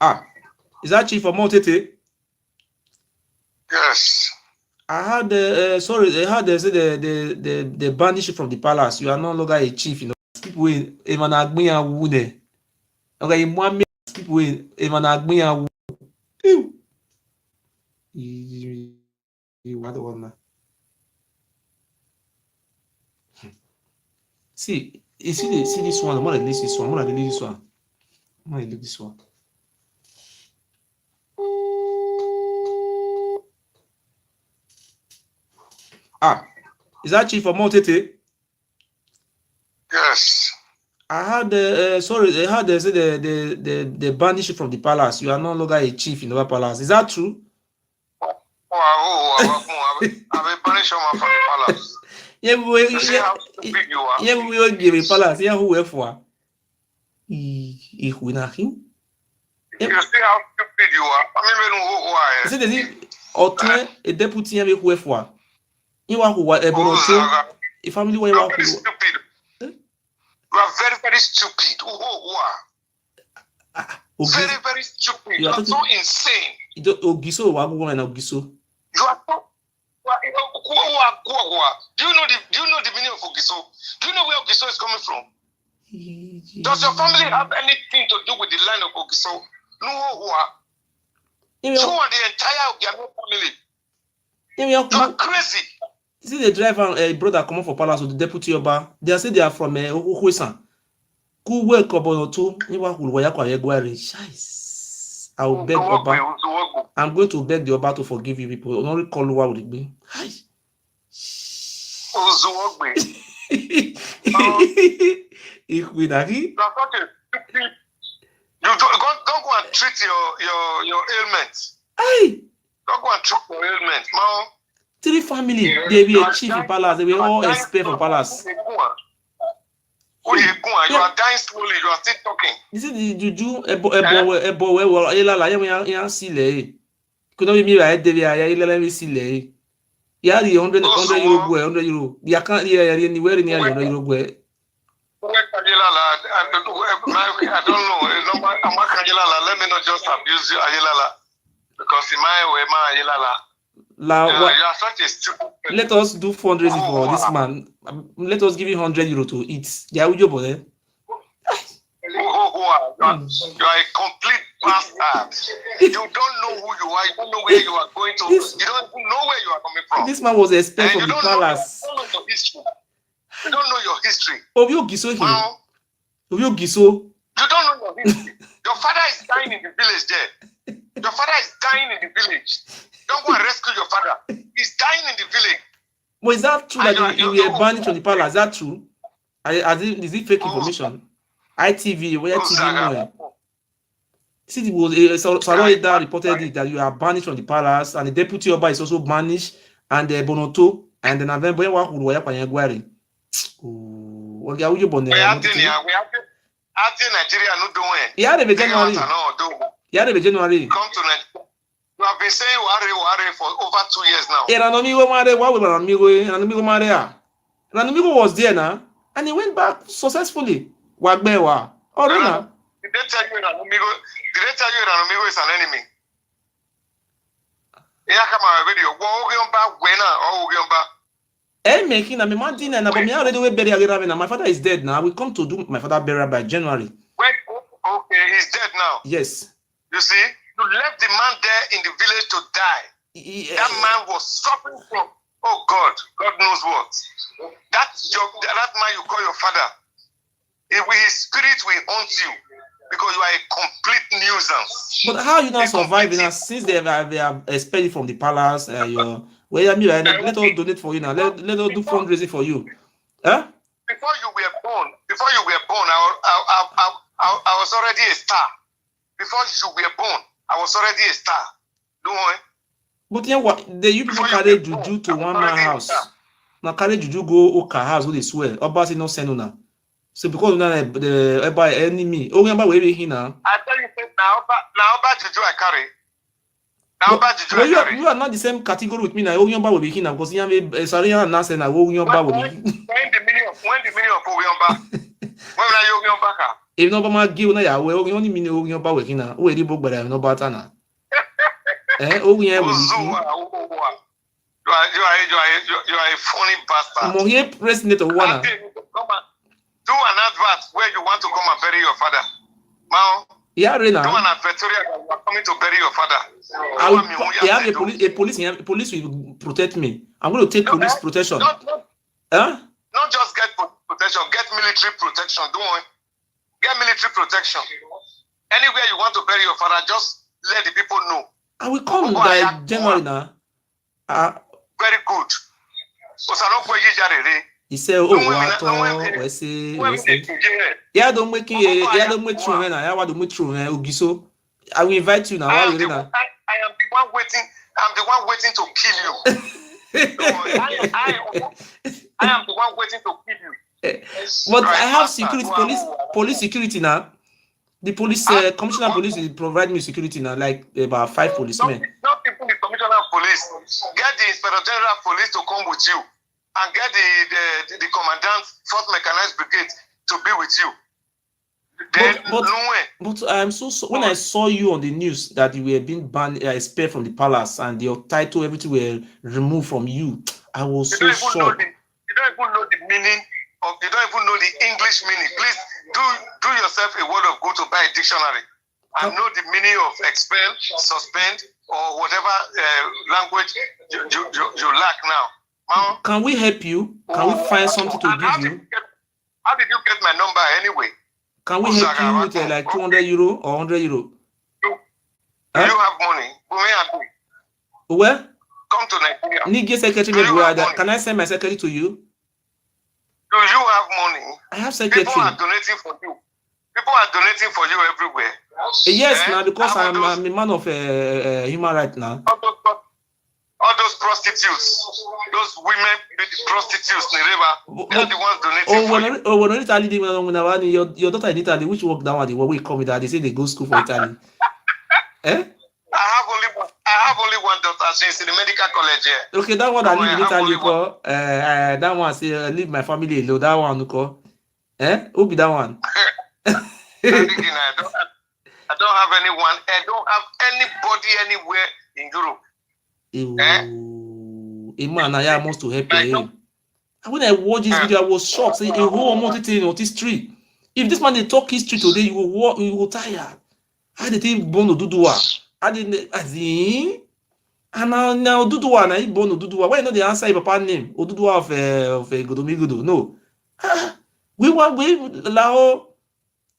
Ah, is that Chief Omo Utete? Yes. I had sorry, I had they banished you from the palace. You are no longer a chief, you know. Keep away, even Agbiya Wude. Okay, you want me keep away, even Agbiya Wude. You what the one? See, you see this one. I'm gonna delete this one. I'm gonna delete this one. I'm gonna delete this one. Ah, is that Chief Omo Utete? Yes. I had sorry, I had they banished you from the palace. You are no longer a chief in the palace. Is that true? I've been banished from the palace. Yeah, we will give a palace. Yeah, who were for? You see how stupid you are. I mean, who are you? See, there's a deputy here who were for. You are who were a family where you are stupid. You are very, very stupid. Who are? Very, very stupid. You are so insane. Ogiso, Ogiso. You are so. Do you know the meaning of Ogiso? Do you know where Ogiso is coming from? Does your family have anything to do with the line of Ogiso? No, you are the entire Ogiano family. You are crazy. See the driver, a brother come for palace with the deputy Oba. They say they are from Ohuesan. Who work about two? You are who were I will beg Oba. I'm going to beg the Oba to forgive you people. Only call what would it be? Hi. You don't go and treat your ailments. Hey. Don't go and treat your ailments, man. Three family, they be a chief in palace. They will all expect for palace. You are dying slowly. You are still talking. This is the juju ebo well la ya sile. Could not be me right there. Ya let me sile. Ya the 100 euro boy, 100 euro. Ya can't hear anywhere near 100 euro boy. I don't know. Let me not just abuse you, Ayelala, because in my way, my Ayelala. You are such a stupid person. Let us do fundraising for this man. Let us give him 100 euro to eat. Yeah, we do, boy. You are a complete bastard. You don't know who you are. You don't know where you are going to. You don't know where you are coming from. This man was expelled from the palace. You don't know your history. You don't know your history. Ogiso here. Ogiso. You don't know your history. Your father is dying in the village there. Your father is dying in the village. Don't go and rescue your father. He's dying in the village. But is that true that you were banned from the palace? Is that true? Is it fake information? ITV, where TV? See, it was Saroida reported it that you are banished from the palace, and the deputy Oba is also banished, and the Bonoto, and the November who were Panyagwari. We have Nigeria no doing. Yeah, the January. Yeah, the January. Come to Nigeria. You have been saying worry for over 2 years now. Ranamigo was there now, and he went back successfully. Wagbewa. Did they tell you Ranamigo is an enemy? Making a mountain and my father is dead now. We come to do my father burial by January. Okay, he's dead now. Yes. You see? You left the man there in the village to die. Yeah. That man was suffering from, oh God knows what. That man you call your father, his spirit will haunt you because you are a complete nuisance. But how you not surviving now since they are expelled you from the palace? Let us donate for you now. Let us do fundraising for you. Huh? Before you were born, I was already a star. Before you were born, I was already a star. Don't worry. But yeah, what you people carry juju to one man house. Now carry juju go Oka house who they swear. Obasi no send una. So because the enemy, where we now. I tell you now juju I carry. You are not the same category with me now. Oyomba will be here now because you have sorry and now say now Oyomba will be. When the meaning of Oyomba? When are you Oyomba? If no bama give na ya we only mean ogun ba we kina. O eri bogbara no bata na. Ogun yen we You are a funny bastard. Mo here president of one. Do an advert where you want to come and bury your father. Now, yeah, Rena. Do an advertorial that you are coming to bury your father. Police will protect me. I'm going to take police protection. Not just get police protection, get military protection. Don't worry. Get military protection. Anywhere you want to bury your father, just let the people know. I will come by January now. Very good. He said, "Oh, what? We say, yeah, don't make true, and I want to make true, Ogiso. I will invite you now. I am the one waiting. I'm the one waiting to kill you. I am the one waiting to kill you. But I have security, police security now. The police commissioner of police will provide me security now, like about 5 policemen. Not even the commissioner of police. Get the inspector general of police to come with you, and get the commandant 4th Mechanized Brigade to be with you. But I'm so when I saw you on the news that you were being banned, expelled from the palace, and your title, everything were removed from you, I was so shocked. You don't even know the meaning of. You don't even know the English meaning. Please do yourself a word of good to buy a dictionary and know the meaning of expel, suspend, or whatever language you lack now. Can we help you? Can we find something to give you? How did you get my number anyway? Can we help you with like 200 euro or 100 euro? Do you have money? Where? Come to Nigeria. Need secretary. Can I send my secretary to you? Do you have money? I have secretary. People are donating for you. People are donating for you everywhere. Yes, now because I'm a man of human rights now. All those prostitutes, those women prostitutes, they are the ones donating for you. When Italy, when your daughter in Italy, which work that one, they will come with that. They say they go school for Italy. I have only one daughter. She's in the medical college here. Okay, that one I live in Italy. That one say leave my family alone. That one, who be that one? I don't have anyone. I don't have anybody anywhere in Europe. A man, I almost to help him. And when I watched this video, I was shocked. Say, a whole multitude of history. If this man they talk history today, you will tire. How did he born to Dudua? I didn't. And now Dudua, now he born to Dudua. Why not the answer your papa name? Dudua of Godomigudo? No. We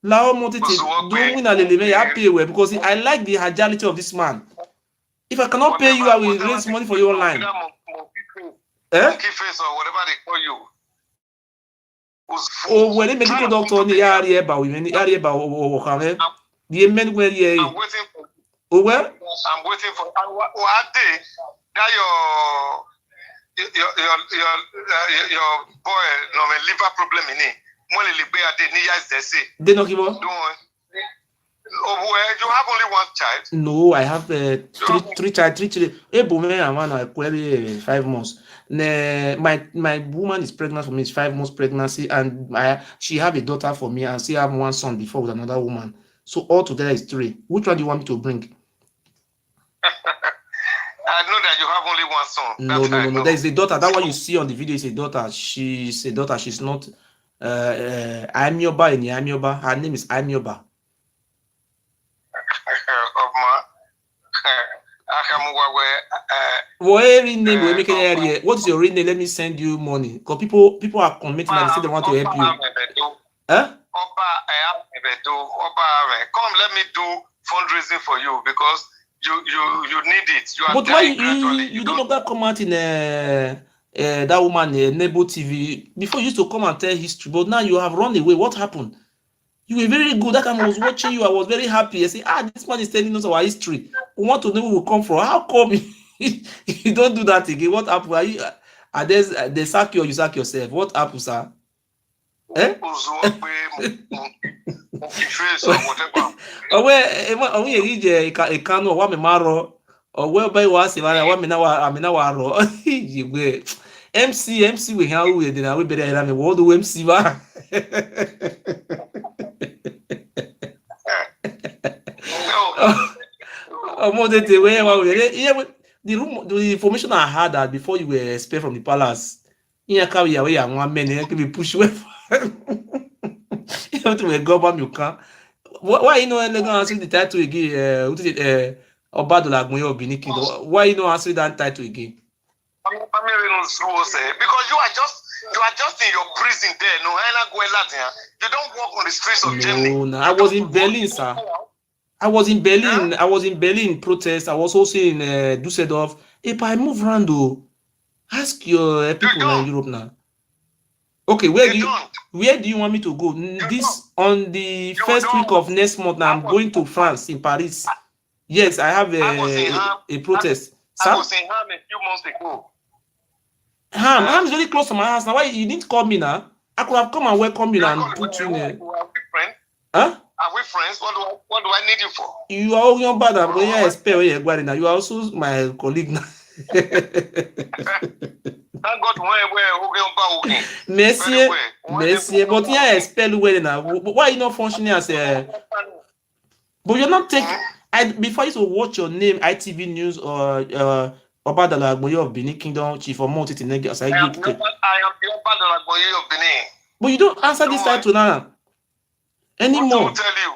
Lao multitude doing a little happy because I like the agility of this man. If I cannot pay you, I will raise money for you online. Monkey face or whatever they call you. Oh, when a medical doctor on the area about women, the area about the men where ye. I'm waiting for. Oh, well? I'm waiting for. What day? That your boy no liver problem in it. They not give up. Oh, you have only one child? No, I have three children. A woman and one are 5 months. My woman is pregnant for me. It's 5 months pregnancy, and she have a daughter for me, and she have one son before with another woman. So all together is 3. Which one do you want me to bring? I know that you have only one son. No. There is a daughter. That one you see on the video is a daughter. She's a daughter. She's not. Amioba in Amioba. Her name is Amioba. What is your real name? Let me send you money. Because people are committing and they say they want to help you. Come, let me do fundraising for you because you need it. But why you don't know come out in that woman Nebo TV before you used to come and tell history, but now you have run away. What happened? You were very good. That time I was watching you, I was very happy. I say, this man is telling us our history. We want to know where we come from. How come you don't do that again? What happened? They sack you or you sack yourself? What happened, sir? Eh? MC we have we better MC Omo Utete, the information I had that before you were expelled from the palace, you carry away and one man, you be push away. You have to go back you can. Why you know going to answer the title again? Obadola Agboye of Benin Kingdom. Why you not answer that title again? Because you are just in your prison there. No, you don't walk on the streets of Germany. No, I was in Berlin, sir. I was in Berlin. Huh? I was in Berlin protest. I was also in Düsseldorf. If I move around, though, ask your people in Europe now. Okay, where do you want me to go? This on the first week of next month. Now I'm going to France in Paris. Yes, I have a protest. I was in Ham a few months ago. Ham is very close to my house. Now why you didn't call me now? I could have come and welcome you and put you in there. Huh? Are we friends? What do I need you for? You are your brother, but you are also my colleague now. Thank God Merci, but yeah, spell well now. Why you not functioning as a? But you're not taking. Before you to watch your name, ITV News or Obadola Agboye of Benin Kingdom, Chief Omo Utete. I am the Obadola Agboye of Benin. But you don't answer this title now anymore. What to tell you?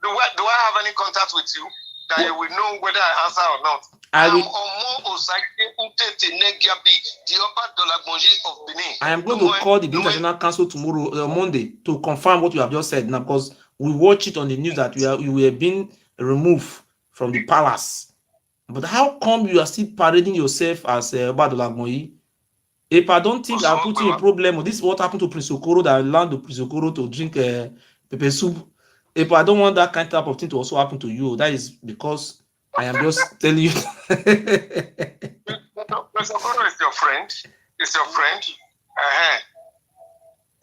Do I have any contact with you that you will know whether I answer or not? I am Omo Utete Negabi, the Obadola Agboye of Benin. I am going to call the International Council tomorrow, Monday, to confirm what you have just said now, because we watch it on the news that you were being removed from the palace. But how come you are still parading yourself as Obadola Agboye? If I don't think I'll put you in problem, this is what happened to Prince Okoro, that allowed Prince Okoro to drink pepper soup. If I don't want that kind of thing to also happen to you, that is because I am just telling you. Prince Okoro is your friend. It's your friend.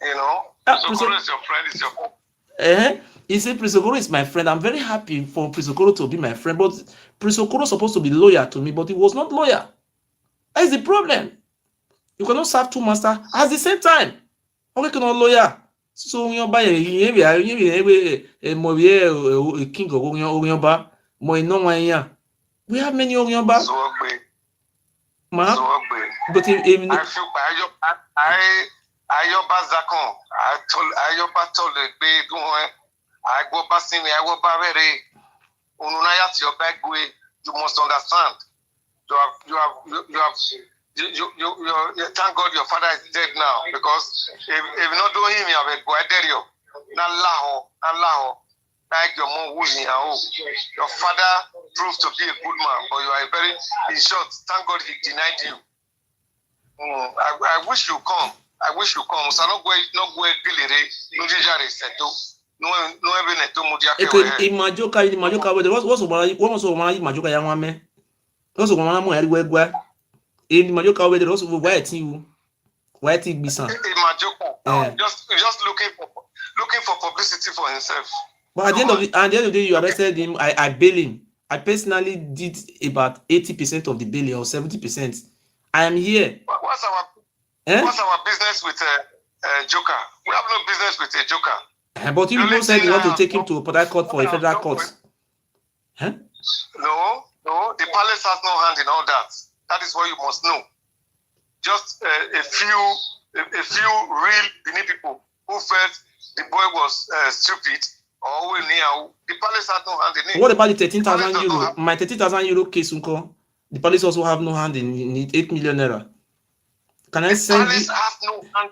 You know, Prince Okoro is your friend. It's your friend. He said Prince Okoro is my friend. I'm very happy for Prince Okoro to be my friend, but Prince Okoro is supposed to be loyal to me, but he was not loyal. That is the problem. You cannot serve two masters at the same time. Okay, cannot loyal. So when you buy a king of Ogyoba, we have many Ogyoba. But I feel Ayoba Zakon. Ayoba told the baby, I go back in, I go back very. Ununayat your back way. You must understand. Thank God your father is dead now, because if not do him, you have a guaderio. Nalaho. Like your mom wooing your father proved to be a good man, but you are very, in short, thank God he denied you. I wish you come. So no go Billy, no jare seto. No even to mudia. Imajoka, what's Majoka Yamame? Also, Mamma, I will go. In Majoka, whether also white you. White Bisan. Just looking for publicity for himself. But at the end of the day, you arrested him. I bail him. I personally did about 80% of the bail or 70%. I am here. What's our business with Joker? We have no business with a Joker. But you people said you want to take him to Port Harcourt for a federal court. Huh? No. The palace has no hand in all that. That is what you must know. Just a few real Benin people who felt the boy was stupid. The palace has no hand in it. What about the 13,000 euro? My 13,000 euro case, Uncle. The police also have no hand in it. 8 million naira. Can I send you? The palace has no hand.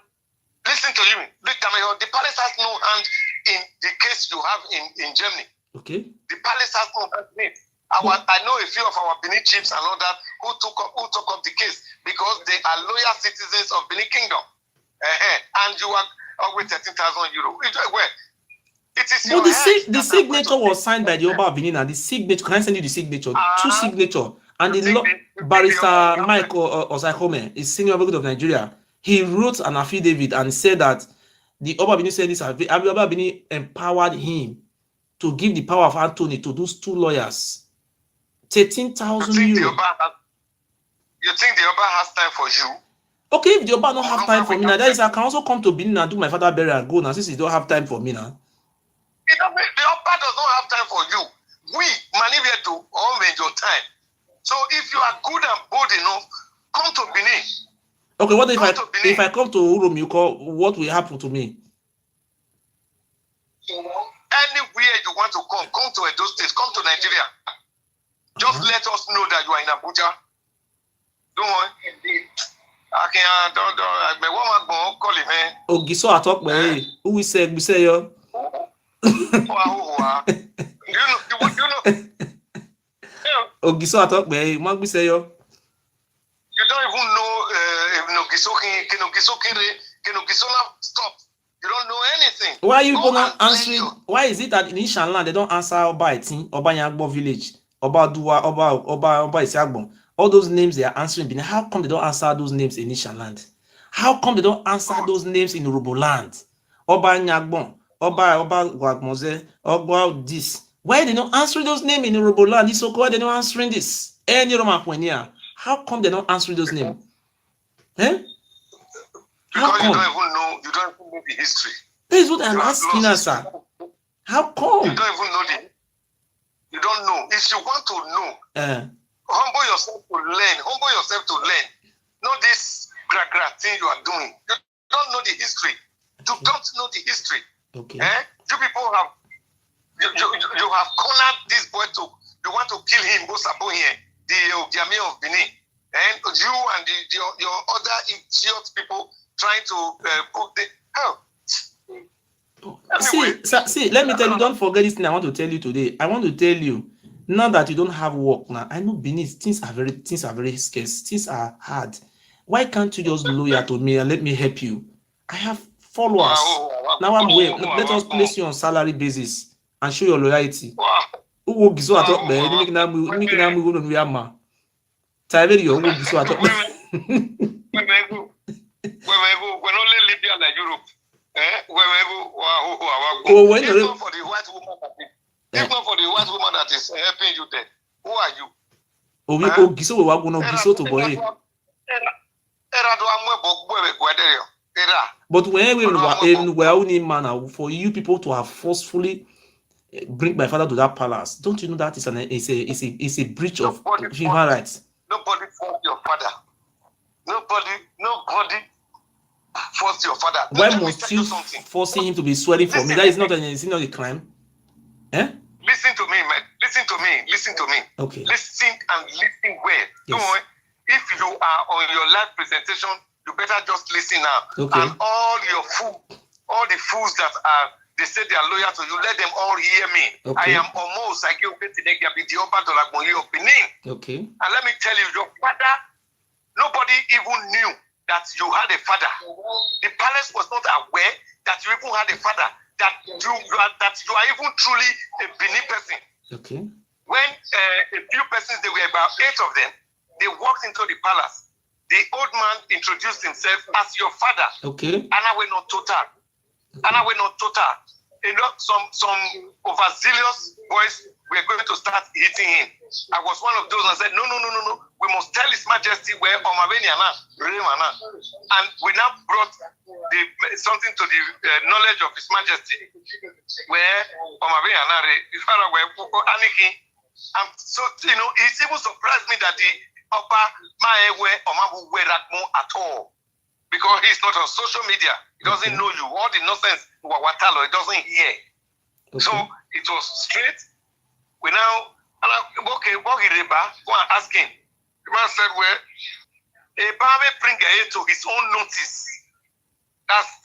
Listen to you. The palace has no hand in the case you have in Germany. Okay. The palace has no hand in it. I know a few of our Benin chiefs and all that who took up the case because they are loyal citizens of Benin Kingdom. And you are with 13,000 euro. Where? It is but the signature was signed by the Oba of Benin, and the signature, can I send you the signature? Two signature. And the barrister Michael Osakome is senior advocate of Nigeria. He wrote an affidavit and said that the Oba of Benin said this, the Oba of Benin empowered him to give the power of Anthony to those two lawyers. 13,000 euro. You think the Oba has time for you? Okay, if the Oba don't have time for me now, that is, I can also come to Benin and do my father burial and go now, since he don't have time for me now. The Oba does not have time for you. we manipulate to all your time. So if you are good and bold enough, come to Benin. Okay, what if I come to Urum, you call, what will happen to me? Anywhere you want to come to Edo State, come to Nigeria. Just let us know that you are in Abuja. Don't worry. Don't call him, man. Ogiso atok me. Who we say yo? You know. Ogiso atok me. Mag we say yo. You don't even know Ogiso stop. You don't know anything. Why are you gonna answering? Why is it that in Ishan land they don't answer Oba Etin, Oba Yagbo village, Oba Dua, Oba Isiagbon? All those names they are answering. How come they don't answer those names in Ishan land? How come they don't answer those names in Urobo land? Oba Nyagbon, Oba Wagmoze, Oba this. Why they don't answer those names in Urobo land? This so why they don't answering this? Any Roman Kwenya. How come they don't answer those names? Eh? Because you don't even know the history. That is what I'm asking us, sir. How come? You don't even know you don't know. If you want to know, humble yourself to learn. Not this gra thing you are doing. You don't know the history. You don't know the history. Okay. You people have you have cornered this boy you want to kill him, go Sabo here, the Ogiame of Benin. And you and your other idiot people trying to put the hell. Anyway. See, let me tell you, don't forget this thing I want to tell you today. I want to tell you, now that you don't have work now, I know Benin, things are very scarce, things are hard. Why can't you just loyal to me and let me help you? I have followers. Now I'm waiting. Let us place you on salary basis and show your loyalty. Who Ogiso atok be? Make na move on we ama. Taive yo Ogiso atok. When only Libya and Europe. If not for the white woman that is helping you there, who are you? Ogiso we wa go no Ogiso to boy. But when we only man for you people to have forcefully bring my father to that palace, don't you know that is a breach of human rights? Nobody forced your father. Nobody forced your father. Why must you forcing him to be swearing for me? That is not a crime. Eh? Listen to me, man. Listen to me. Okay. Listen well. Yes. If you are on your live presentation, you better just listen now. Okay. And all the fools that they say they are loyal to you, let them all hear me. Okay. I am Omo Utete of Benin. Okay. And let me tell you, your father, nobody even knew that you had a father. The palace was not aware that you even had a father, that you are even truly a Benin person. Okay. When a few persons, there were about 8 of them, they walked into the palace. The old man introduced himself as your father. Okay. And I went on total. You know, some overzealous boys were going to start hitting him. I was one of those and said, no. We must tell His Majesty where Omabeniana, and we now brought something to the knowledge of His Majesty where Omabeniana, the father were Aniki. And so, you know, it even surprised me that the Oba Maewe Omabu were at all. Because he's not on social media. He doesn't know you. All the nonsense, Wawatalo, he doesn't hear. Okay. So it was straight. We now, okay, go and ask him. The man said, well, Eba bring it to his own notice.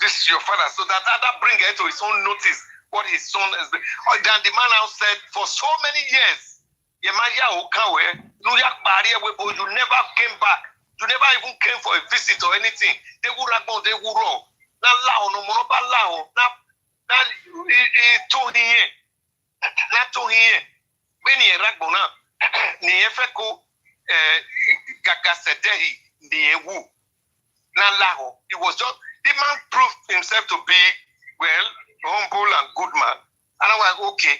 This is your father. So that other bring it to his own notice what his son has been. Then the man now said, for so many years, you never came back. You never even came for a visit or anything. They would have gone, they would roll. Now, told here. Not to here. When he ragbona, Niefeko Gagasedehi, Niewu. Now, it was just the man proved himself to be, well, humble and good man. And I was like, okay.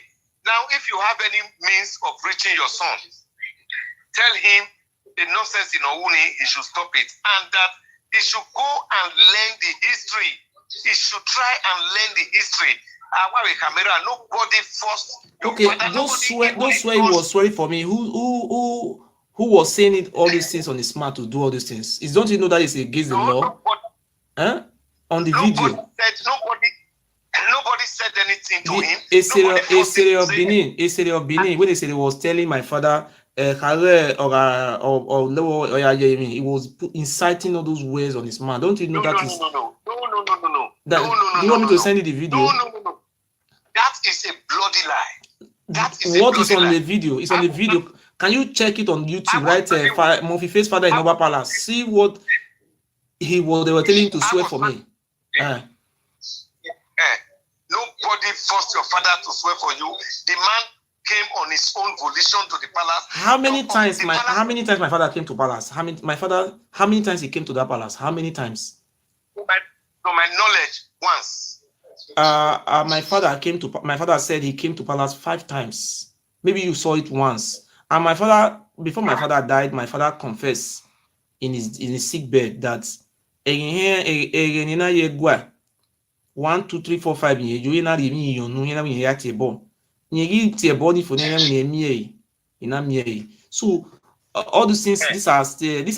Now, if you have any means of reaching your son, tell him the nonsense in Ouni, he should stop it. And that he should go and learn the history. He should try and learn the history. Nobody forced your Okay, father. those swear he was swearing for me. Who was saying it all these things on his mouth to do all these things? Don't you know that it's against the law? Huh? On the video. Nobody said anything to him. A serial of Benin, when they said he was telling my father, he was inciting all those words on his mouth. Don't you know No. is? No. Do you want me to send you the video? No. That is a bloody lie. What is on the video? It's on the video. Can you check it on YouTube? Right, Murphy Face Father in Oba Palace. See what they were telling him to swear for me. Nobody forced your father to swear for you. The man came on his own volition to the palace. How many times my father came to palace? How many times he came to that palace? How many times? To my knowledge, once. My father said he came to palace 5 times. Maybe you saw it once. And my father, before my father died, my father confessed in his sick bed that 1, 2, 3, 4, 5 you na remi yonu na me ya tebo nyegi tebo ni fone na me mie ina mie. So all these things, these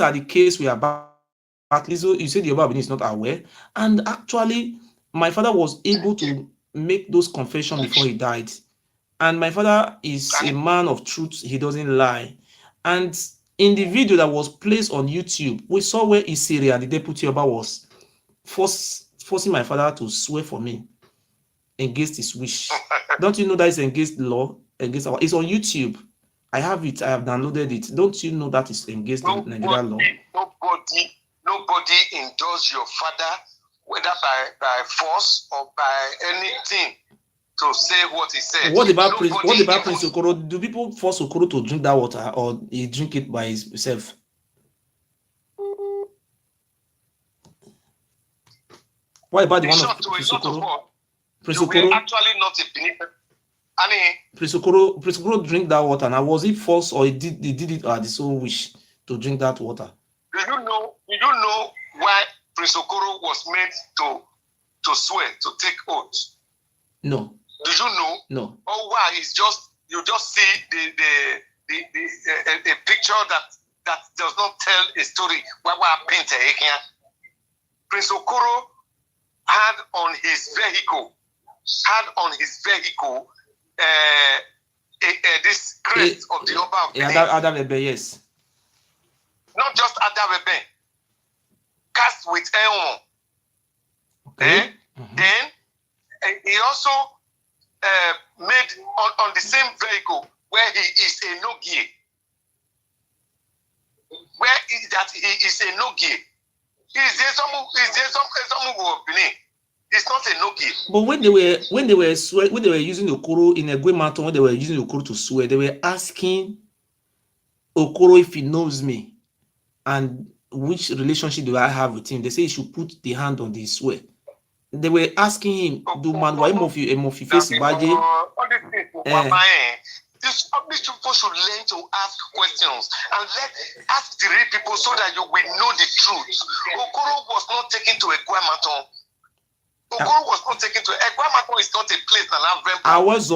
are the case we are battling. So you said the Yoruba is not aware, and actually my father was able to make those confessions before he died. And my father is a man of truth, he doesn't lie. And in the video that was placed on YouTube, we saw where Isiria, the deputy Oba, was forcing my father to swear for me against his wish. Don't you know that is against the law? It's on YouTube. I have it. I have downloaded it. Don't you know that is against the Nigerian law? Nobody endorsed your father, whether by force or by anything, to say what he said. What about Prince Okoro? Do people force Okoro to drink that water, or he drink it by himself? What about the one of Prince Okoro? Prince Okoro actually not a Benin. Prince Okoro drink that water. Now, was it forced, or he did it at his own wish to drink that water? Do you know why Prince Okoro was made to swear, to take oath? No. Do you know? No. Oh, why? It's you just see the picture that does not tell a story. Prince Okoro had on his vehicle this crest of the Oba of Benin. Adabebe, yes. Not just Adabebe, cast with Eon. Okay. Then he also made on the same vehicle where he is a Nogie. Where is that he is a Nogie? Is there some of Benin? It's not a Nogie. But when they were using Okoro in a Gwe Mountain, when they were using Okoro to swear, they were asking Okoro if he knows me and which relationship do I have with him. They say he should put the hand on the swear. They were asking him, do man why Mofi face Baje? These people should learn to ask questions and ask the real people so that you will know the truth. Okoro was not taken to a Guamaton. Okoro was not taken to a Guamaton. Is not a place It's a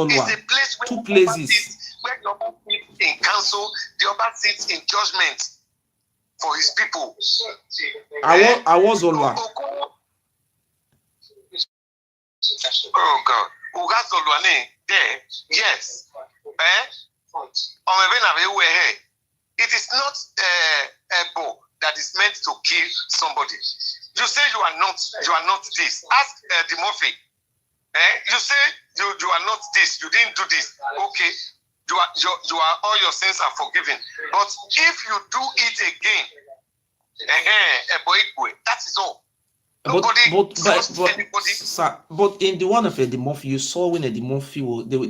place where 2 places where the Oba sits in council, the Oba sits in judgment for his people. I was Olwa. Oh God. Ugazolwane there, yes. It is not a bow that is meant to kill somebody. You say you are not this. Ask Dimorphy. You say you are not this. You didn't do this. Okay. You are all your sins are forgiven. But if you do it again, that is all. But in the one of Edimorphy, you saw when Edimorphy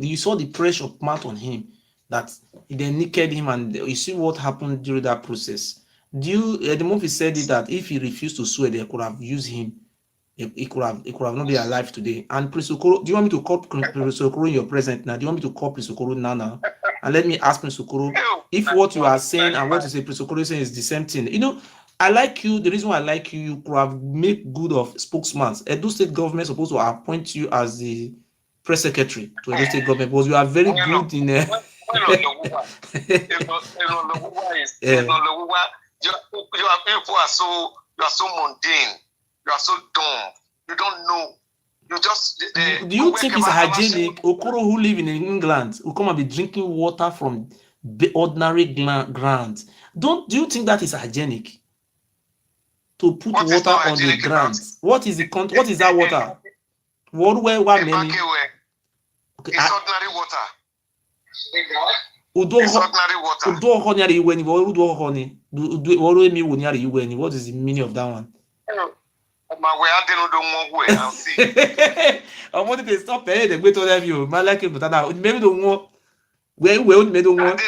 you saw the pressure mount on him that they naked him, and you see what happened during that process. Edimorphy said it that if he refused to swear, they could have used him. He could have not been alive today. And Prince Okoro, do you want me to call Prince Okoro in your present now? Do you want me to call Prince Okoro now? And let me ask Prince Okoro if what you are saying and what you say Prince Okoro is saying is the same thing. You know, I like you. The reason why I like you could have made good of spokesman. Edo State government supposed to appoint you as the press secretary to the state government, because you are very good in Your people are so mundane. You are so dumb. You don't know. You just. Do you think it's hygienic? Okoro, who live in England, will come and be drinking water from the ordinary ground. Do you think that is hygienic? To put water on the ground. What is the what is that water? What many? Okay, it's ordinary water. It's ordinary water. What is the meaning of that one? I wanted to stop paying the way to them you. My like it, but now maybe don't want where made don't want.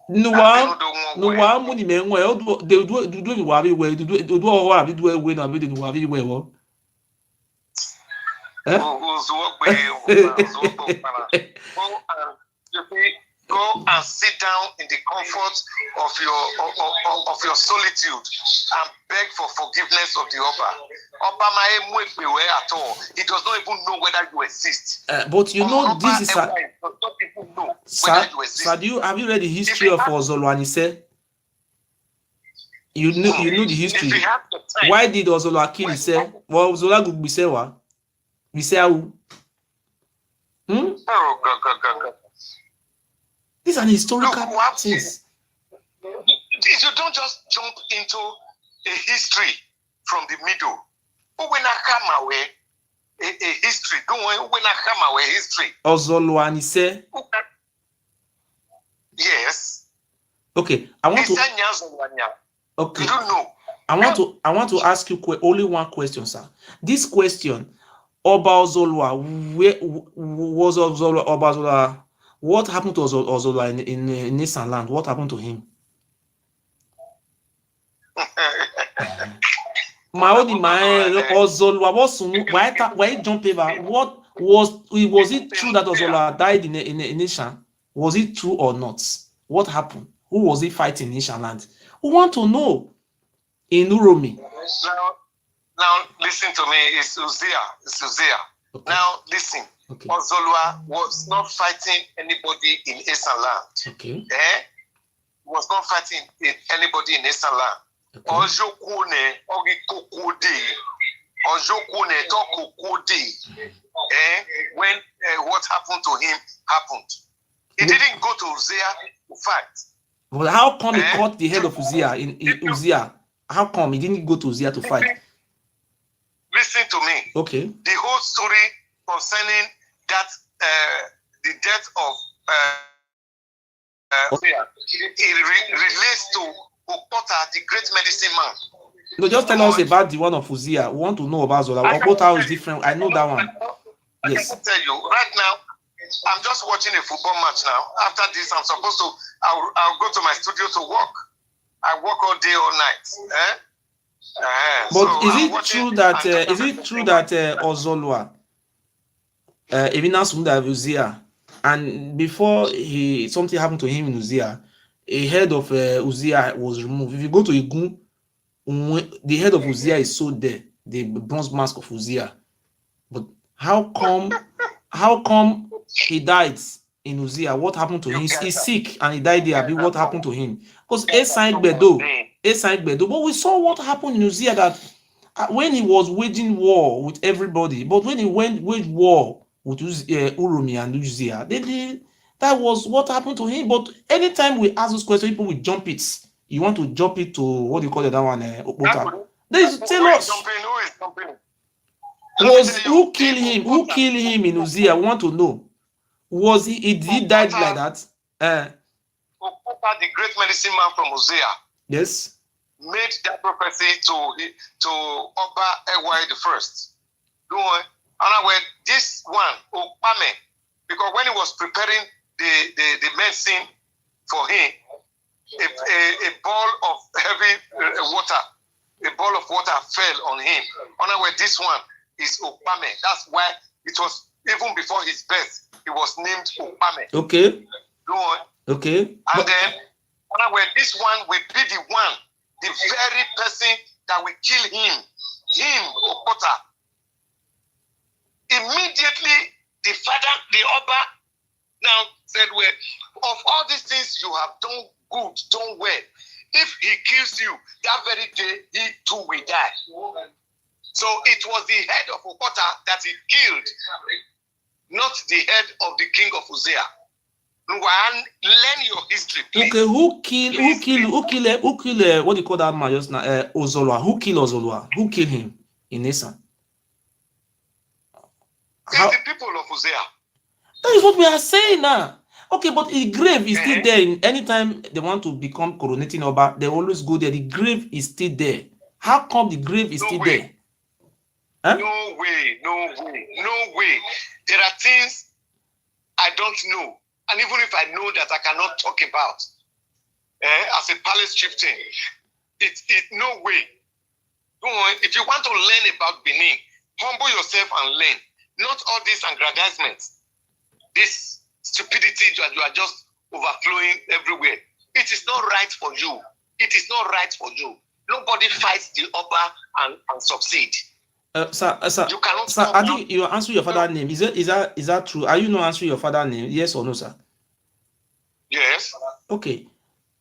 No one money men well they do wabi way do all have do away and do wabi way. Go and sit down in the comfort of your solitude and beg for forgiveness of the Oba. At all. He does not even know whether you exist. But you know this is Sir, have you read the history of Ozolo Anise? You know the history. Why did Ozolo kill himself? Well, Ozolo could be say what? We say how? Oh, God. These are historical things. You don't just jump into a history from the middle. When I come away, a history. Don't worry, when I come away, history. Ozolo Anise. Yes. Okay, I want to. Okay. You don't know. I want to ask you only one question, sir. This question, Oba Ozolwa, where was Oba Ozolwa? What happened to Ozolwa in Nissan land? What happened to him? Ozolwa was why jump over? What was it true that Ozolwa died in Nissan? Was it true or not? What happened? Who was he fighting in Nissan land? We want to know. In Uromi. Now listen to me. It's Uzziah. Okay. Now listen. Okay. Ozolwa was not fighting anybody in Esan land. Okay. Was not fighting anybody in Esan land. Ojokune, Ogikokode, when what happened to him happened. He didn't go to Uzziah to fight. Well, how come he caught the head of Uzziah in Uzziah? How come he didn't go to Uzziah to fight? Listen to me. Okay. The whole story concerning that the death of Uzziah, it relates to Okota, the great medicine man. No, just tell us about the one of Uzziah. We want to know about Zola. Okota is different. I know that one. Yes. I can tell you right now. I'm just watching a football match now. After this, I'm supposed to. I'll go to my studio to work. I work all day, all night. But so is it true that Ozolwa, even as Uzziah, and before something happened to him in Uzziah, a head of Uzziah was removed. If you go to Igun, the head of Uzziah is so there, the bronze mask of Uzziah. But how come he died in Uzziah? What happened to him? He's sick and he died there. What happened to him? Because but we saw what happened in Uzziah, that when he was waging war with everybody, but when he waged war with Uromi and Uzziah, that was what happened to him. But anytime we ask this question, people will jump it. You want to jump it to what do you call it, that one? Tell us. Who killed him? Who killed him in Uzziah? I want to know. Was he died like that? Okota, the great medicine man from Uzziah. Yes. Made that prophecy to Oba Ewai the first. And this one, Okpame, because when he was preparing the medicine for him, a ball of heavy water fell on him. And this one is Okpame. That's why it was even before his birth. He was named Okpame. Okay. Okay. And then this one will be the one, the very person that will kill him, Okota. Immediately, the father, the Oba, now said, well, of all these things you have done good, done well, if he kills you, that very day, he too will die. So it was the head of Okota that he killed, not the head of the king of Uzziah. Learn your history, please. Okay, who killed what do you call that man just now? Ozolwa. Who killed Ozolwa? Who killed him in Esan? It's the people of Uzziah. That is what we are saying now. Okay, but the grave is still there. Anytime they want to become coronating Oba, they always go there. The grave is still there. How come the grave is still there? Huh? No way. There are things I don't know. And even if I know that I cannot talk about as a palace chieftain, it's no way. If you want to learn about Benin, humble yourself and learn. Not all these aggrandizements, this stupidity that you are just overflowing everywhere. It is not right for you. It is not right for you. Nobody fights the Oba and succeed. Sir, you cannot sir, I think you answer your father's name. Is that true? Are you not answering your father's name? Yes or no, sir? Yes. Okay.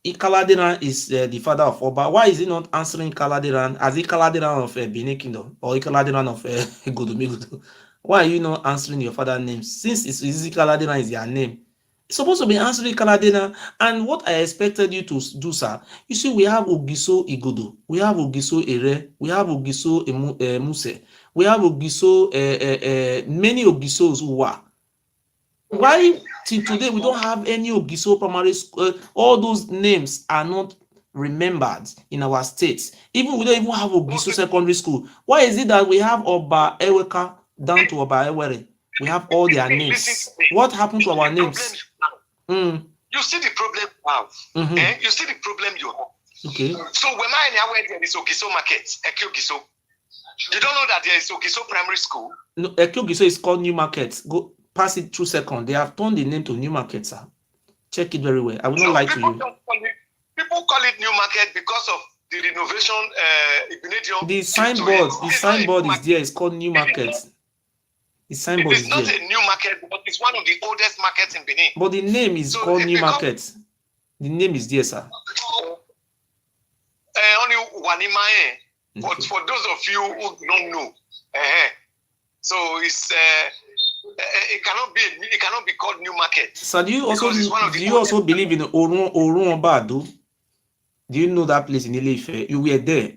Ikaladeran is the father of Oba. Why is he not answering Ikaladeran as Ikaladeran of Benin Kingdom or Ikaladeran of Godomigudu? Why are you not answering your father's name? Since Ikaladeran is your name, it's supposed to be answering Ikaladeran. And what I expected you to do, sir, you see, we have Ogiso Igodo, we have Ogiso Ere, we have Ogiso Muse, we have Ogiso, many Ogisos who are. Why till today we don't have any Ogiso primary school? All those names are not remembered in our states. Even we don't even have Ogiso secondary school. Why is it that we have Oba Eweka down to Oba Ewere? We have all their names. What happened to our names? You see the problem you have. You see the problem you have. Okay. So when there is Ogiso market, Ogiso. You don't know that there is Ogiso primary school? No, Ogiso is called New Market. Go pass it 2 seconds. They have turned the name to New Market, sir. Check it very well. I will not lie to you. People call it New Market because of the renovation. The signboard is there. It's called New Market. The signboard is there. It's not a new market, but it's one of the oldest markets in Benin. But the name is called New Market. The name is there, sir. Only Wanimae. But for those of you who don't know, so it's it cannot be called New Market. So do you also believe in Orun Obado? Do you know that place in Ile-Ife? You were there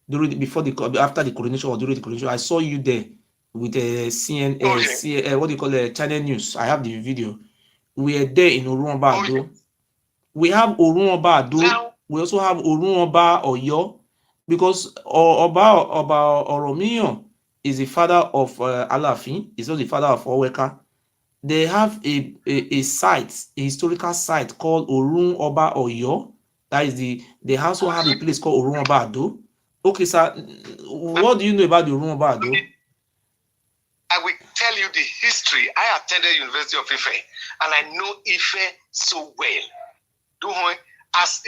after the coronation or during the coronation. I saw you there with CNN, what do you call it, Channel News. I have the video. We are there in Orun Obado. We have Orun Obado. We also have Orun Oba Oyo, because Oba Oromiyan is the father of Alafin. He's not the father of Oweka. They have a site, a historical site called Orun Oba Oyo. That is they also have a place called Orun Oba Ado. Okay, sir. What do you know about the Orun Oba Ado? I will tell you the history. I attended University of Ife, and I know Ife so well. As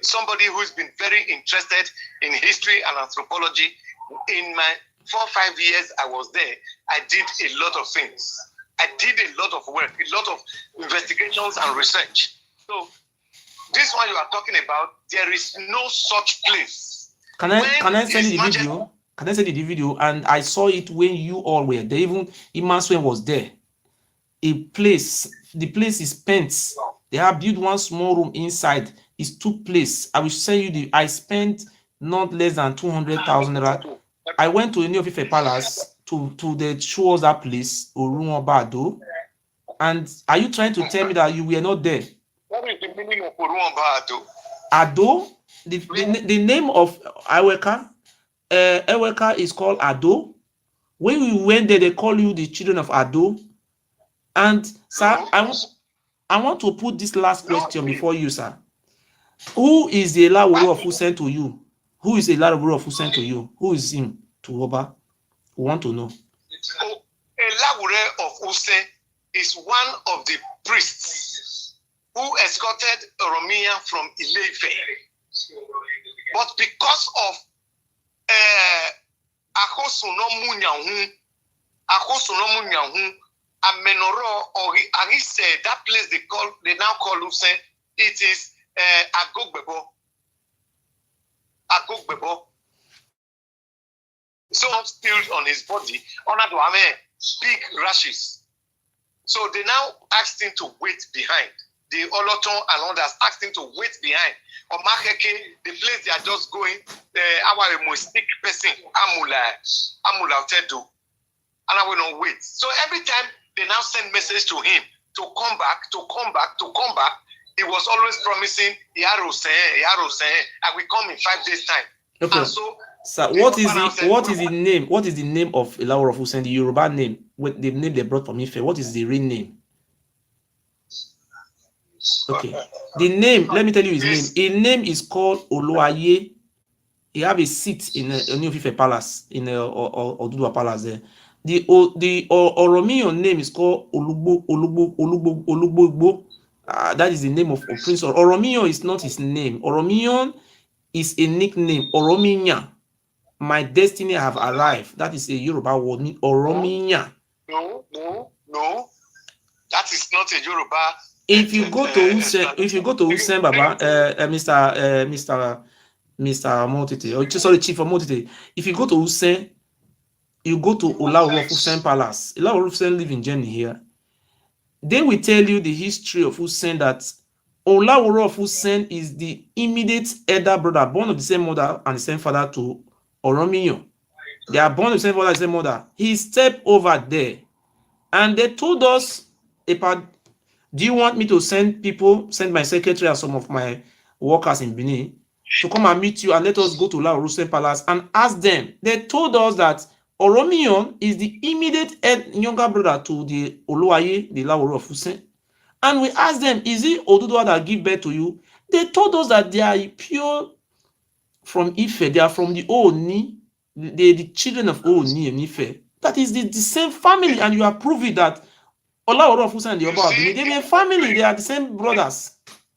somebody who's been very interested in history and anthropology, in my 4 or 5 years I was there, I did a lot of things. I did a lot of work, a lot of investigations and research. So this one you are talking about, there is no such place. Can I send you the video? Can I send you the video? And I saw it when you all were there. Even Imaswen was there. The place is spent. They have built one small room inside. It's 2 places. I will send you I spent not less than 200,000 naira. I went to New Ife Palace to show us that place, Orun Oba Ado. And are you trying to tell me that you were not there? What is the meaning of Orun Oba Ado? Ado? The name of Eweka? Eweka is called Ado. When we went there, they call you the children of Ado. And sir, I want to put this last question before you, sir. Who is the Elaworo of who sent to you? Who is the Elaworo of who sent to you? Who is him to Oba? We want to know. Elaworo of Use is one of the priests who escorted Oromiyan from Ile-Ife. But because of Akosonomu nyahu amenoro or he said that place they now call Usen, it is Agogbebo. Agogbebo. So spilled on his body, big rashes. So they now asked him to wait behind. The Oloton and others asked him to wait behind. Omakeke, the place they are just going, our most sick person, Amula Tedu. And I will not wait. So every time they now send message to him to come back. He was always promising, Yaro say, I will come in 5 days time. Okay. And so what is the name? What is the name of Ilaworo of Hussein, the Yoruba name? What the name they brought from Ife? What is the real name? Okay. The name, let me tell you his name. His name is called Oluwaye. He have a seat in New Ife Palace, in Oduduwa Palace there. The Oromiyan name is called Olugbo. That is the name of Prince. Oromiyan is not his name. Oromiyan is a nickname. Oromiyan. My destiny have arrived. That is a Yoruba word. Oromiyan. No. That is not a Yoruba. If you go to Usen, Baba, Mr. Omo Utete, sorry, Chief Omo Utete. If you go to Usen, you go to Olaworo of Usen Palace. Olaworo of Usen live in Germany here. They will tell you the history of Usen, that Olaworo of Usen is the immediate elder brother, born of the same mother and the same father to Oromiyan. They are born of the same father and the same mother. He stepped over there and they told us about, do you want me to send my secretary and some of my workers in Benin to come and meet you and let us go to Olaworo of Usen Palace and ask them? They told us that Oromiyan is the immediate younger brother to the Oluwaye, the Olaworo of Usen. And we asked them, is it Oduduwa that give birth to you? They told us that they are pure from Ife. They are from the Oni. They are the children of Oni and Ife. That is the same family, and you are proving that Olaworo of Usen and the Oba of Benin, they are family. They are the same brothers,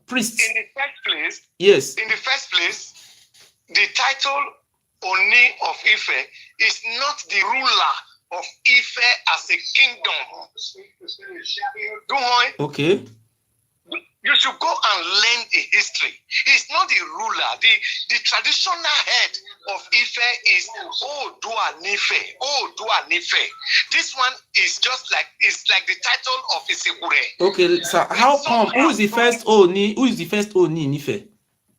priests. In the first place, yes. In the first place, the title Oni of Ife is not the ruler of Ife as a kingdom. Okay. You should go and learn the history. He's not the ruler. The traditional head of Ife is Odua Nife. This one is just like, it's like the title of Isekure. Okay, so how come? Who is the first Oni? Who is the first Oni in Ife?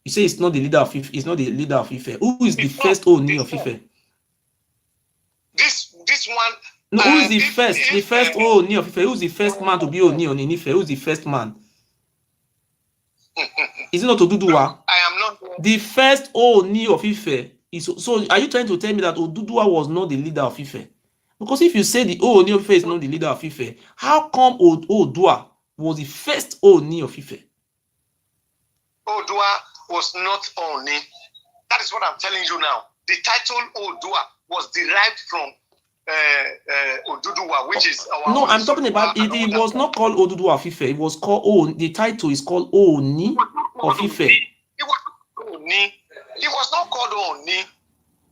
You say it's not the leader of Ife. It's not the leader of Ife. Who is the first Oni of Ife? This one. No, who is the first? The first Oni of Ife. Who is the first man to be Oni in Ife? Who is the first man? Is it not Oduduwa? I am not. The first Oni of Ife is. So, are you trying to tell me that Oduduwa was not the leader of Ife? Because if you say the Oni of Ife is not the leader of Ife, how come Oduduwa was the first Oni of Ife? Oduduwa was not Oni. That is what I'm telling you now. The title Oduduwa was derived from Oduduwa, which is our. No, I'm talking about it. It was not called Oduduwa of Ife. It was called the title is called Oni of Ife. It was Oni. It was not called Oni.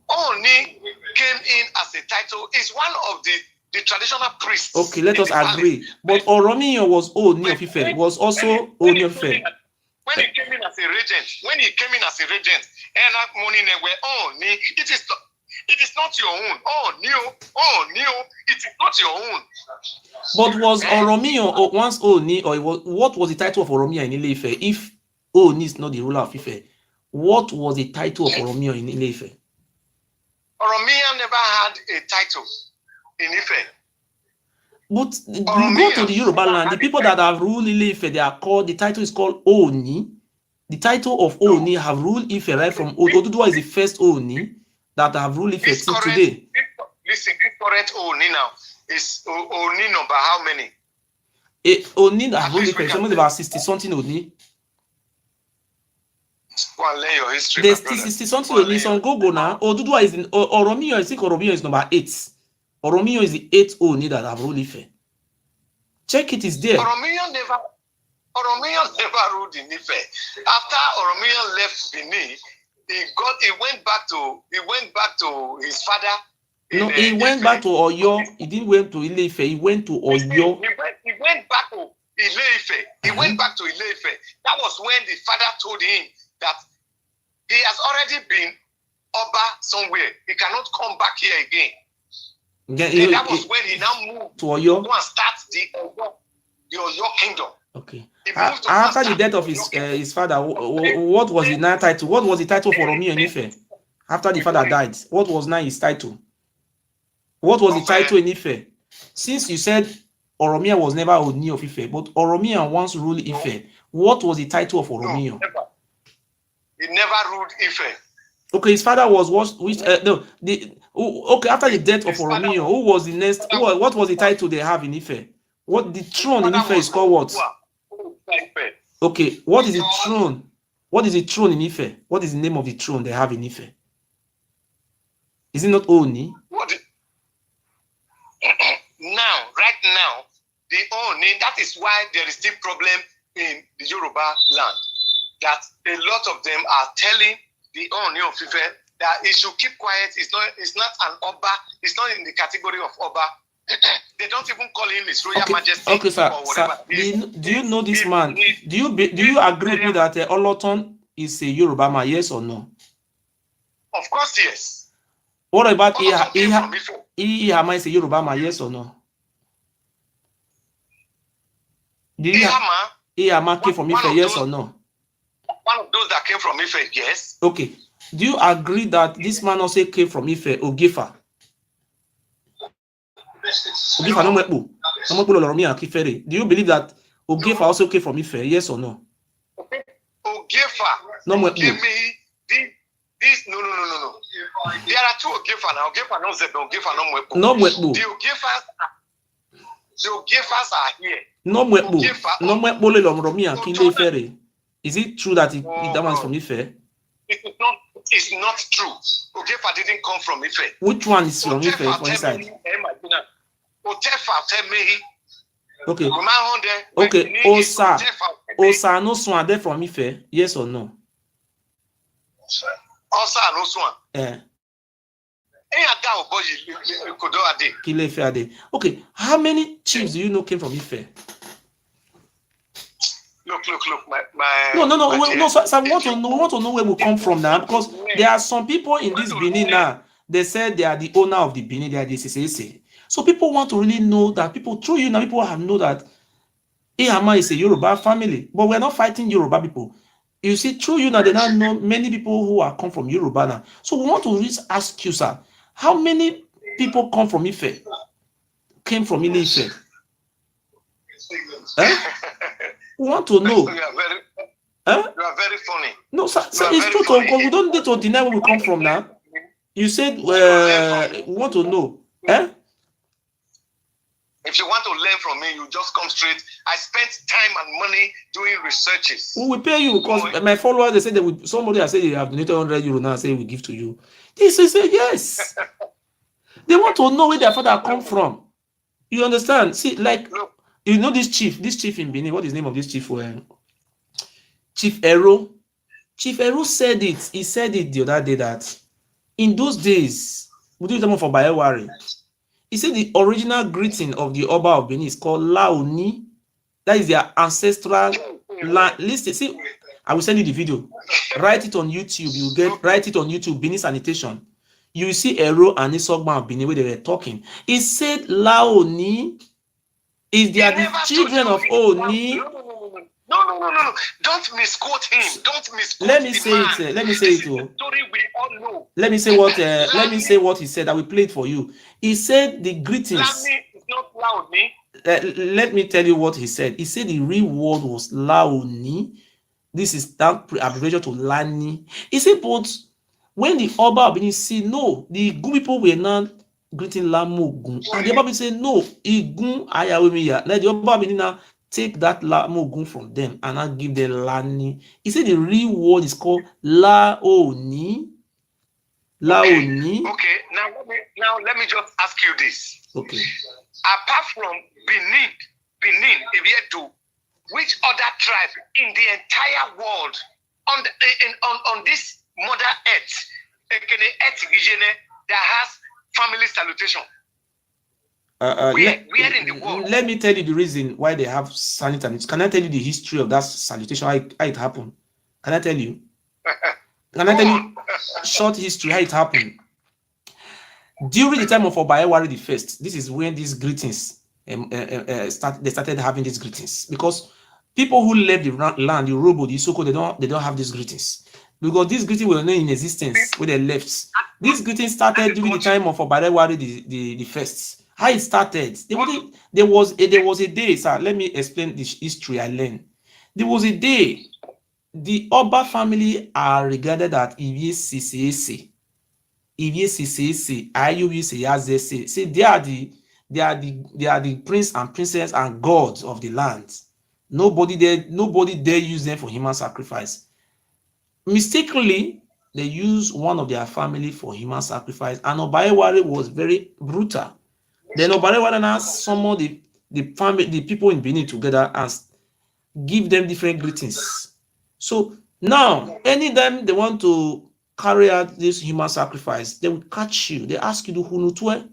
Oni came in as a title. It's one of the traditional priests. Okay, let us agree. But Oromiyan was Oni of Ife. It was also Oni of Ife. When he came in as a regent, and that money were Oni. It is not your own. It is not your own. But was Oromiyan once Oni, or what was the title of Oromiyan in Ile-Ife? If Oni is not the ruler of Ife, what was the title of Oromiyan in Ile-Ife? Oromiyan never had a title in Ife. But you go to the Yoruba land, the people that have ruled Ile-Ife, they are called, the title is called Oni. The title of Oni have ruled Ife right from Oduduwa is the first Oni that have ruled Ife till today. Listen, this current Oni now is Oni number how many? Oni that have ruled Ife, something about 60 something Oni. Go and learn your history. There's 60 something Oni. So go now. Oduduwa is in Oromiyan. I think Oromiyan is number 8. Oromiyan is the 8th Oni that have ruled Ife. Check it, is there. Oromiyan never ruled in Ife. After Oromiyan left Benin, he went back to his father. No, he went back to Oyo. He didn't went to Ile-Ife. He went to Oyo. He went back to Ile-Ife. He went back to Ile-Ife. That was when the father told him that he has already been Oba somewhere. He cannot come back here again. And that was when he now moved to Oyo. To go and start the Oyo kingdom. Okay. After the death of his father, what was the now title? What was the title for Oromiyan in Ife? After the father died, what was now his title? What was the title in Ife? Since you said Oromiyan was never Oni of Ife, but Oromiyan once ruled Ife, what was the title of Oromiyan? No, he never ruled Ife. Okay, his father was okay, after the death of Oromiyan, who was the next? What was the title they have in Ife? What the throne in Ife is called what? Okay, what is the throne? What is the throne in Ife? What is the name of the throne they have in Ife? Is it not Oni? Right now, the Oni, that is why there is still problem in the Yoruba land. That a lot of them are telling the Oni of Ife that he should keep quiet. It's not an Oba. It's not in the category of Oba. They don't even call him His Royal Majesty. Okay, sir. Or whatever. Do you know this man? Do you agree with me that Oloton is a Yoruba man? Yes or no? Of course, yes. What about Ihama is a Yoruba man? Yes or no? Ihama came from Ife? Yes or no? One of those that came from Ife, yes. Okay. Do you agree that this man also came from Ife, Ogifa? Ogifa no mwepu. No mwepu Oromiyan Akifere. Do you believe that Ogifa also came from Ife? Yes or no? Ogifa. No mwepu. This no. There are two Ogifa now. Ogifa no Zebe, Ogifa no mwepu. No mwepu. The Ogifas are here. No mwepu. No mwepu Oromiyan Akifere. Is it true that that one is from Ife? It's not true. Ogifa didn't come from Ife. Which one is from Ife for inside? Otefa tell me. Okay. Okay. Osa no swan there from Ife. Yes or no? Osa no swan. Okay. How many chiefs do you know came from Ife? Look. No. So I want to know where we come from now, because there are some people in this Benin now. They said they are the owner of the Benin. They are the CCC. So people want to really know that people through you now. People have know that Ihama is a Yoruba family, but we're not fighting Yoruba people. You see, through you now, they now know many people who are come from Yoruba now. So we want to just ask you, sir, how many people come from Ife? Came from Ile-Ife? We want to know. You are very funny. No, sir, it's true, because we don't need to deny where we come from now. You said we want to know. If you want to learn from me, you just come straight. I spent time and money doing researches. We will pay you, because my followers, they say that somebody has said you have donated 100 euro now, say we give to you. This is yes. They want to know where their father come from. You understand? See, like, you know this chief in Benin, what is the name of this chief? Chief Ero. Chief Ero said it. He said it the other day that in those days, we do them for Bayewari. He said the original greeting of the Oba of Benin is called Laoni. That is their ancestral land. Listen, see, I will send you the video. Write it on YouTube. Write it on YouTube, Benin Sanitation. You will see Ero and Isogban of Benin where they were talking. He said Laoni is they are the children of Oni. No. Don't misquote him. Don't misquote Let me say it. Let me say it. Story we all know. Let me say what. Let me say what he said. I will play it for you. He said the greetings. Lami is not Laoni. Let me tell you what he said. He said the real word was Laoni. This is that abbreviation to Lani. He said, but when the Oba of Benin said no, the good people were not greeting Lamogun, and the Oba said no, Igun Ayawemiya. Let the Oba of Benin now take that Lamogun from them and now give them Lani. He said the real word is called Laoni. Laoni. Okay. Now let me just ask you this. Okay. Apart from Benin, Ibietu, which other tribe in the entire world on this Mother Earth, that has family salutation? Where in the world? Let me tell you the reason why they have salutation. Can I tell you the history of that salutation, how it happened? Can I tell you? Can I tell you short history, how it happened? During the time of Obayewari the First, this is when these greetings they started having these greetings, because people who left the land, the Robo, the Isoko, they don't have these greetings, because these greetings were not in existence when they left. These greetings started during the time of Obayewari the First. How it started? There was a day, sir. Let me explain this history I learned. There was a day. The Oba family are regarded as IVCCAC. IVCCAC, IUVCAC. See, they are the prince and princess and gods of the land. Nobody dare use them for human sacrifice. Mistakenly, they use one of their family for human sacrifice, and Obayewari was very brutal. Then Obayewari now summoned the people in Benin together and give them different greetings. So now, anytime they want to carry out this human sacrifice, they will catch you. They ask you to hunutwe.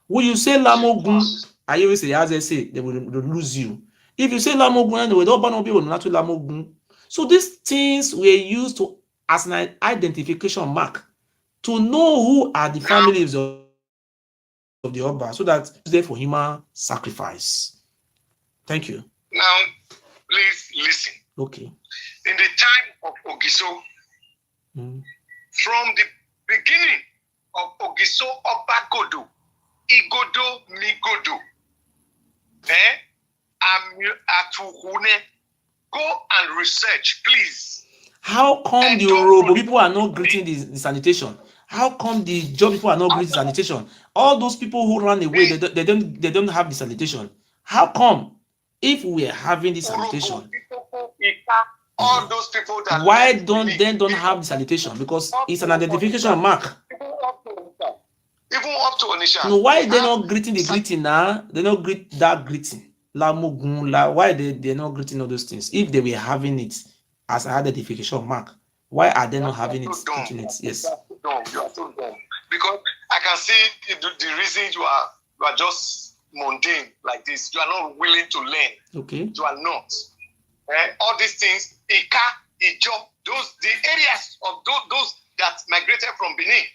When you say Lamogun, I always say as I say, they will lose you. If you say Lamogun, they will not be able to Lamogun. So these things were used as an identification mark to know who are the families of the Oba, so that it's there for human sacrifice. Thank you. Now, please listen. Okay. In the time of Ogiso, from the beginning of Ogiso Obagodo, Igodo Migodo, go and research, please. How come the Robo people are not greeting the sanitation? How come the Joe people are not greeting sanitation? All those people who ran away, they don't have the sanitation. How come? If we are having this sanitation, all those people that why don't have the sanitation? Because it's an identification mark. Even up to Onisha. No, why they not greeting the greeting now? They not greet that greeting. Why they're not greeting all those things? If they were having it as an identification mark, why are they not having it? Yes. You are so dumb. Because I can see the reason you are just mundane like this. You are not willing to learn. Okay. You are not. All these things, Ika, Ijo, the areas of those that migrated from Benin.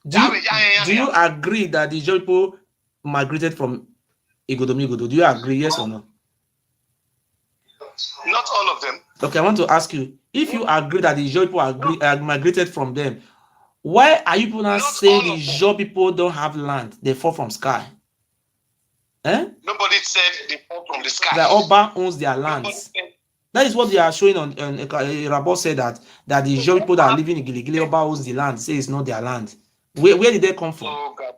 Do you agree that the Ijo people migrated from Igodomigodo? Do you agree, yes or no? Not all of them. Okay, I want to ask you, if you agree that the Ijo people migrated from them, why are you people not saying the Ijo people don't have land? They fall from sky. Nobody said they fall from the sky. The Oba owns their lands. That is what they are showing on Rabo said that the Ijo people that are living in Giligili, Oba owns the land, say it's not their land. Where did they come from? Oh, God.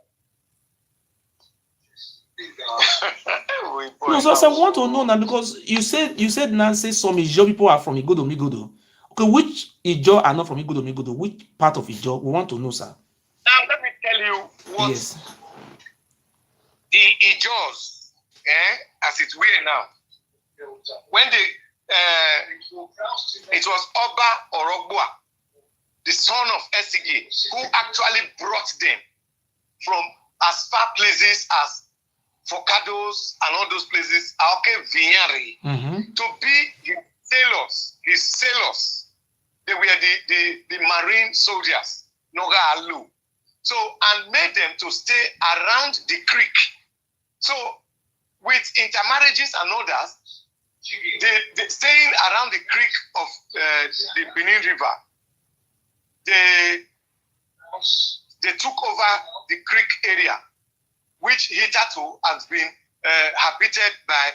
No, so I want to know now, because you said Nancy some Ijo people are from Igodomigodo. Okay, which Ijo are not from Igodomigodo? Which part of Ijo? We want to know, sir. Now let me tell you what the Ijos, as it were now, when it was Oba Orogboa, the son of Esige, who actually brought them from as far places as Focados and all those places, Aoke Vignari, to be his sailors. They were the marine soldiers, Noga Alu. So, and made them to stay around the creek. So, with intermarriages and others, they staying around the creek of the Benin River, they took over the creek area, which hitherto has been habited by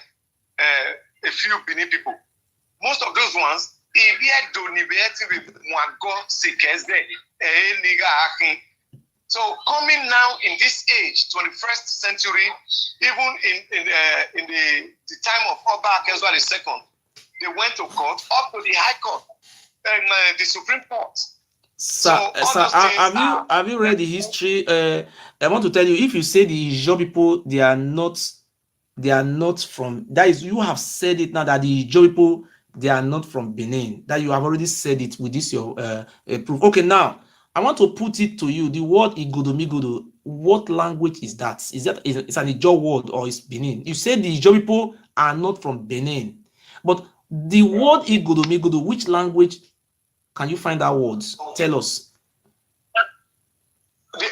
a few Benin people. Most of those ones, so coming now in this age, 21st century, even in the time of Oba Akezwa II, they went to court, up to the High Court and the Supreme Court. Sir, have you read the history? I want to tell you, if you say the Ijo people, they are not from, that is, you have said it now that the Ijo people, they are not from Benin. That you have already said it with this your proof. Okay, now I want to put it to you. The word Igodomigodo, what language is that? Is that it's an Ijaw word or is Benin? You said the Ijaw people are not from Benin, but the word Igodo Migodo, which language can you find that words? Tell us. Okay,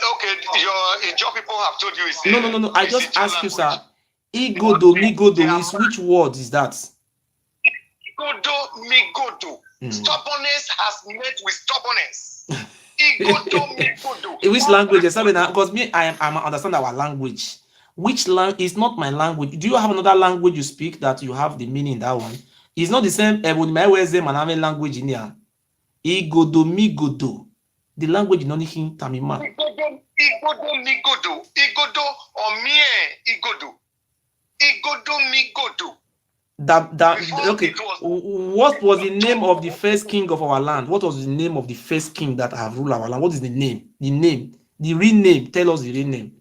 your Ijaw people have told you it's no. I just ask you, sir. Igodo Migodo is which word is that? Igodo Migodo. Stubbornness has met with stubbornness. Igodo Migodo. Which language? Because me, I understand our language. Which language is not my language? Do you have another language you speak that you have the meaning in that one? It's not the same. Language in here. Igodo Migodo. The language is not in Tamima. Igodo Migodo. Igodo or Mie Igodo. Igodo Migodo. Okay. What was the name of the first king of our land? What was the name of the first king that have ruled our land? What is the name? The real name. Tell us the real name.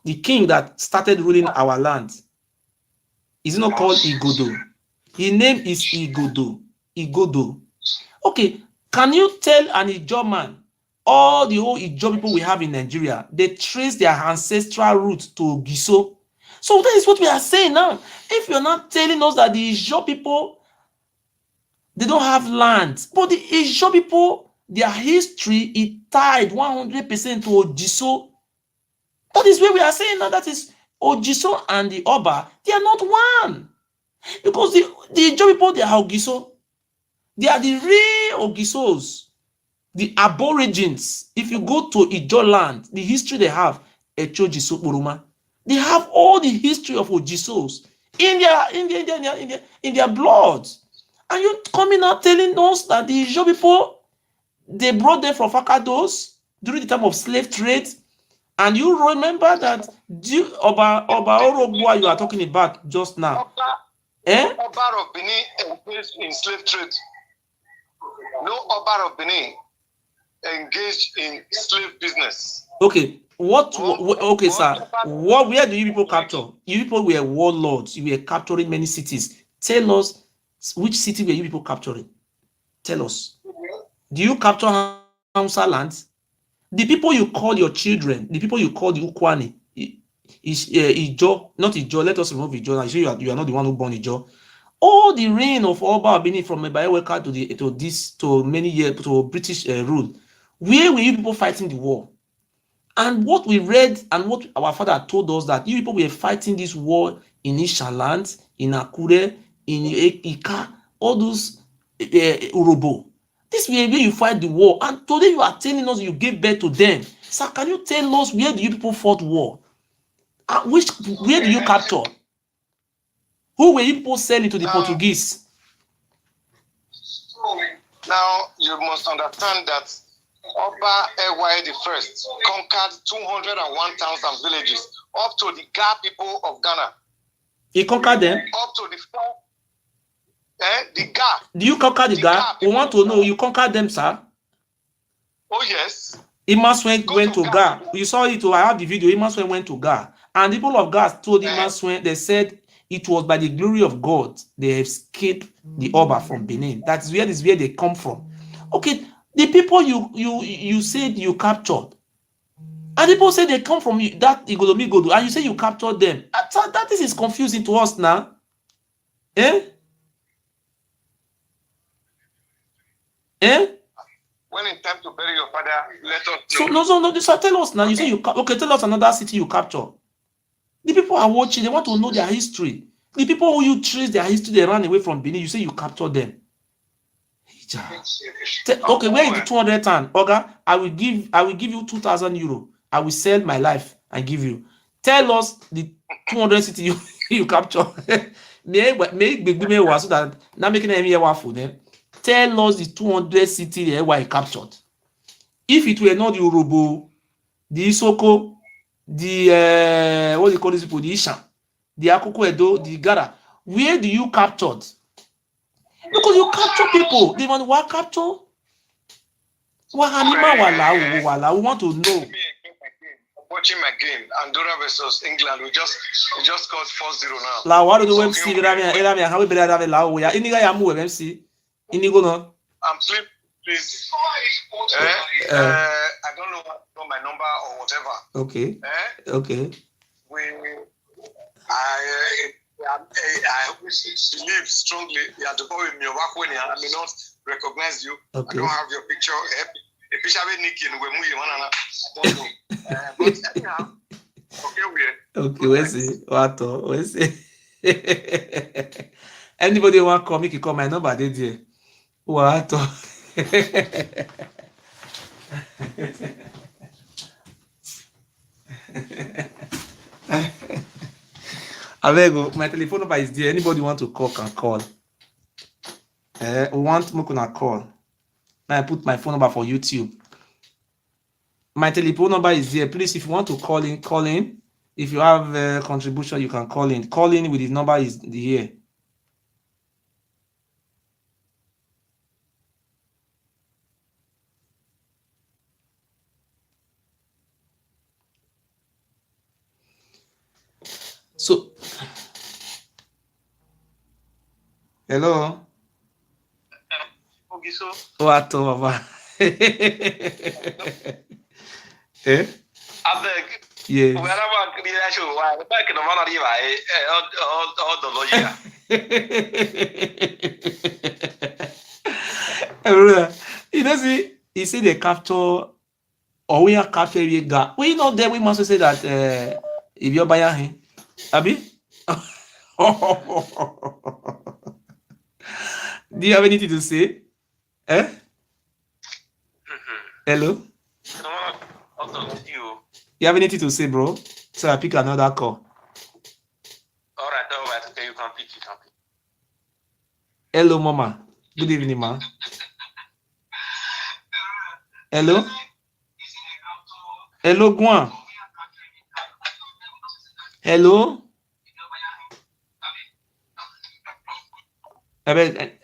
The king that started ruling our land. Is it not called Igodo? His name is Igodo. Igodo. Okay. Can you tell an Ijaw man, all the whole Ijaw people we have in Nigeria, they trace their ancestral roots to Ogiso? So that is what we are saying now. If you're not telling us that the Ijaw people, they don't have land, but the Ijaw people, their history is tied 100% to Ogiso. That is where we are saying now. That is Ogiso and the Oba, they are not one. Because the Ijaw people, they are Ogiso. They are the real Ogisos, the aborigines. If you go to Ijaw land, the history they have, Echojiso Buruma, they have all the history of Ogisos in their blood. And you coming out telling us that the Ijaw people, they brought them from Fakados during the time of slave trade. And you remember that Oba Orogwa you are talking about just now. Oba of Benin engaged in slave trade. No Oba of Benin engaged in slave business. Okay. Okay, sir. Where do you people capture? You people were warlords. You were capturing many cities. Tell us which city were you people capturing? Tell us. Do you capture Hausa lands? The people you call your children, the people you call the Ukwani, is Ijaw, not Ijaw. Let us remove Ijaw. I say you are not the one who born Ijaw. All the reign of Oba Benin from Ebayeweka to many years to British rule. Where were you people fighting the war? And what we read and what our father told us that you people were fighting this war in Ishaland, in Akure, in Ika, all those Urobo. This way where you fight the war. And today you are telling us you gave birth to them. Sir, can you tell us where do you people fought war? Where do you capture? Who were you people selling to the Portuguese? Now you must understand that Oba Ewaye the First conquered 201,000 villages up to the Ga people of Ghana. He conquered them? Up to the Ga. Do you conquer the Ga? We want to know. You conquered them, sir? Oh, yes. Imaswen went to Ga. You saw it. I have the video. Imaswen went to Ga. And the people of Ga told Imaswen, they said it was by the glory of God they escaped the Oba from Benin. That's where they come from. Okay. The people you said you captured, and people say they come from that Igodo, and you say you captured them. That is confusing to us now. When it's time to bury your father, let us know. No. So tell us now. You say tell us another city you capture. The people are watching. They want to know their history. The people who you trace their history, they ran away from Benin. You say you captured them. Okay, where is the 200 tan? Oga, I will give you 2,000 euro. I will sell my life and give you. Tell us the 200 city you capture. So that not making any for them. Tell us the 200 city there where I captured. If it were not the Urobo, the Isoko, the what do you call this people, the Isha, the Akoko Edo, the Gara, where do you captured? Because you capture people. They want to capture. We want to know. Watching my game, Andorra versus England, we just scored 4-0 now. La what do we see? How we better have a la? We are in the MC. I'm playing Please. I don't know my number or whatever. Okay. Okay. I wish believe strongly that the boy with me when I may not recognize you. Okay. I don't have your picture. A picture of Nicky and we I don't know. But anyhow, okay, we see. What? We see. Anybody want to call me? Can call my number. Did you? What? Alego, my telephone number is there. Anybody want to call can call. We want Mukuna call. Now I put my phone number for YouTube. My telephone number is there. Please, if you want to call in, call in. If you have a contribution, you can call in. Call in with the number is here. So, hello. Ogiso. What, Baba? Eh? I beg. Yes. Wherever I show, back in the man all the lawyer. You know, see, he said they capture, or we are capturing a guy. We know that we must say that if you're buying him, Abi. Do you have anything to say? Eh? Hello? You have anything to say, bro? So I pick another call. All right. Okay, you can pick. Hello, Mama. Good evening, ma. Hello? Hello, Guan. Hello?